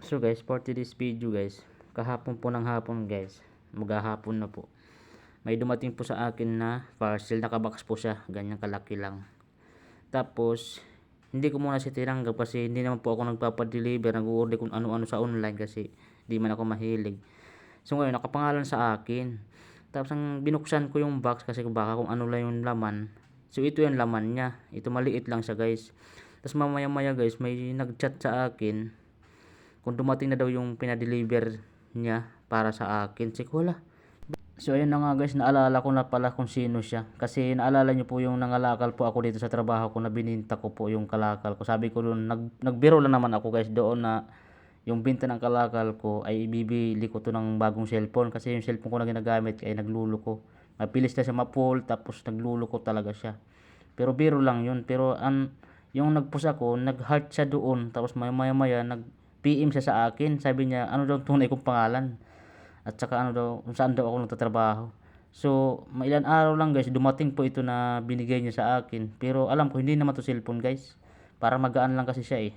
So guys, for today's video guys, kahapon po ng hapon guys, maghahapon na po. May dumating po sa akin na parcel, nakabox po siya, ganyan kalaki lang. Tapos, hindi ko muna siya tinanggap kasi hindi naman po ako nagpapadeliver, nag-order kung ano-ano sa online kasi di man ako mahilig. So ngayon, nakapangalan sa akin. Tapos ang binuksan ko yung box kasi baka kung ano lang yung laman. So ito yung laman niya, ito maliit lang siya guys. Tapos mamaya maya guys, may nag-chat sa akin kung dumating na daw yung pinadeliver niya para sa akin. Check wala. So ayun na nga guys, naalala ko na pala kung sino siya. Kasi naalala nyo po yung nangalakal po ako dito sa trabaho ko na bininta ko po yung kalakal ko. Sabi ko doon, nagbiro lang naman ako guys doon na yung binta ng kalakal ko ay ibibili ko to ng bagong cellphone. Kasi yung cellphone ko na ginagamit ay nagluluko. Mapilis na siya ma-full tapos nagluluko talaga siya. Pero biro lang yun. Pero yung nagpost ako, nag-heart siya doon. Tapos maya maya nag-PM siya sa akin. Sabi niya, ano daw tunay kong pangalan. At saka ano daw, kung saan daw ako nagtatrabaho. So, mailan araw lang guys, dumating po ito na binigay niya sa akin. Pero alam ko, hindi naman to cellphone guys. Para magaan lang kasi siya eh.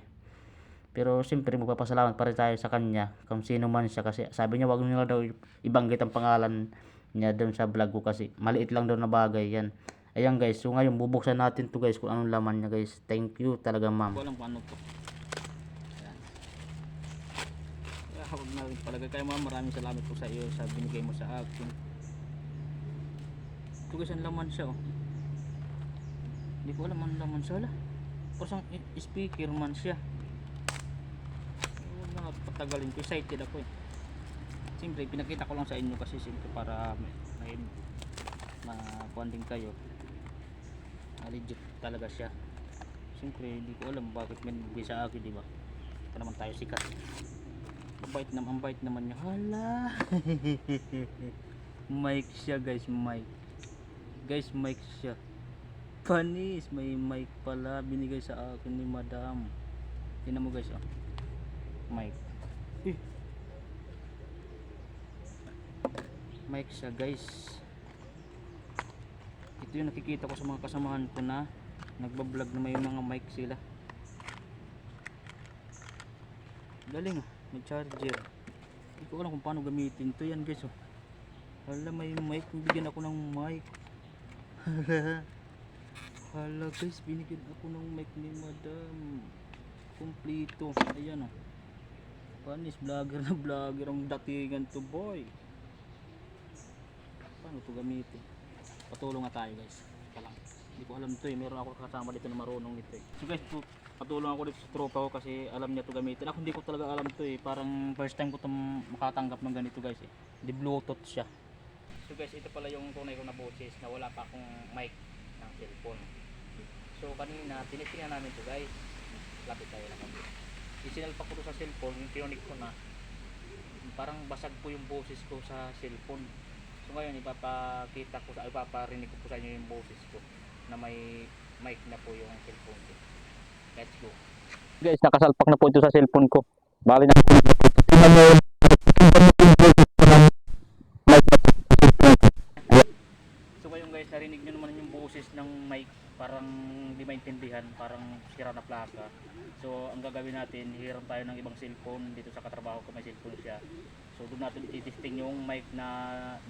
Pero siyempre magpapasalamat pa rin tayo sa kanya kung sino man siya. Kasi sabi niya, wag nyo daw ibanggit ang pangalan niya doon sa vlog ko kasi maliit lang daw na bagay yan. Ayan guys, so ngayon bubuksan natin to guys kung anong laman niya guys. Thank you talaga ma'am. Walang paano to. Hawag na rin palagay kayo ma'am, maraming salamat po sa iyo sa binigay mo sa akin. Ito guys, ang laman siya oh. Hindi ko alam ang laman siya. Parang speaker man siya. Huwag na patagalin ko, excited ako eh. Siyempre pinakita ko lang sa inyo kasi siyempre para may ma-funding kayo. Legit talaga siya. Siyempre hindi ko alam bakit may bigay sa akin, diba? Ito naman tayo sikat. Ang bait naman niya. Hala. Mic siya guys, mic. Guys, mic siya. Panis, may mic pala binigay sa akin ni madam. Tingnan mo guys oh. Mic. Mic siya guys. Ito yung nakikita ko sa mga kasamahan ko na nagbablog na may mga mic sila. Galing ah. May charger. Hindi ko alam kung paano gamitin to. Yan guys oh. Hala, may mic. Bigyan ako ng mic. Hala guys, binigyan ako ng mic ni madam. Kompleto. Ayan oh. Panis, vlogger na vlogger ang datingan to boy. Paano to gamitin? Patulong nga tayo guys. Palang. Hindi ko alam to eh. Meron ako kasama dito na marunong nito eh. So guys, patulong ako dito sa tropa ko kasi alam niya to gamitin. Ako hindi ko talaga alam to eh. Parang first time ko itong makatanggap ng ganito guys eh. Di bluetooth siya. So guys, ito pala yung tunay ko na boses na wala pa akong mic ng cellphone. So kanina, tinitingnan namin to guys. Lapit tayo na kami. Isinalpak ko to sa cellphone, yung tinonik ko na. Parang basag po yung boses ko sa cellphone. So ngayon, ipaparinig ko po sa inyo yung boses ko na may mic na po yung cellphone ko. Let's go. Guys, nakasalpak na po ito sa cellphone ko. Bali na po. So ngayon guys, narinig nyo naman yung boses ng mic. Parang di maintindihan, parang sira na plaka. So ang gagawin natin, hiram tayo ng ibang cellphone. Dito sa katrabaho ko may cellphone siya. So doon natin i-testing yung mic na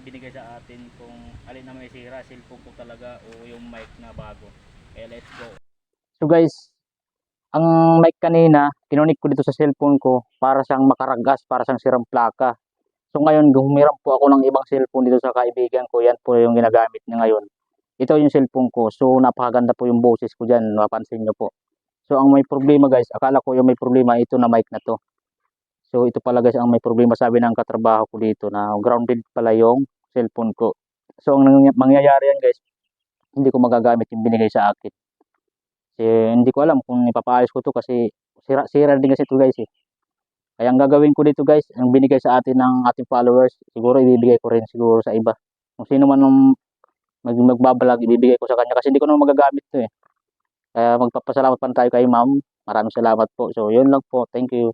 binigay sa atin kung alin na may sira, cellphone ko talaga o yung mic na bago. Kaya let's go. So guys, ang mic kanina, kinunik ko dito sa cellphone ko para siyang makaragas, para siyang sirang plaka. So ngayon, humiram po ako ng ibang cellphone dito sa kaibigan ko. Yan po yung ginagamit niya ngayon. Ito yung cellphone ko. So napakaganda po yung boses ko dyan. Mapansin nyo po. So ang may problema guys, akala ko yung may problema ito na mic na to. So ito pala guys ang may problema, sabi ng katrabaho ko dito na grounded pala yung cellphone ko. So ang mangyayari yan guys, hindi ko magagamit yung binigay sa akin. Kasi hindi ko alam kung ipapaayos ko to kasi sira din kasi ito guys eh. Kaya ang gagawin ko dito guys, ang binigay sa atin ng ating followers, siguro ibibigay ko rin siguro sa iba. Kung sino man ang magbablog, ibibigay ko sa kanya kasi hindi ko naman magagamit to eh. Kaya magpapasalamat pa tayo kay ma'am. Maraming salamat po. So yun lang po. Thank you.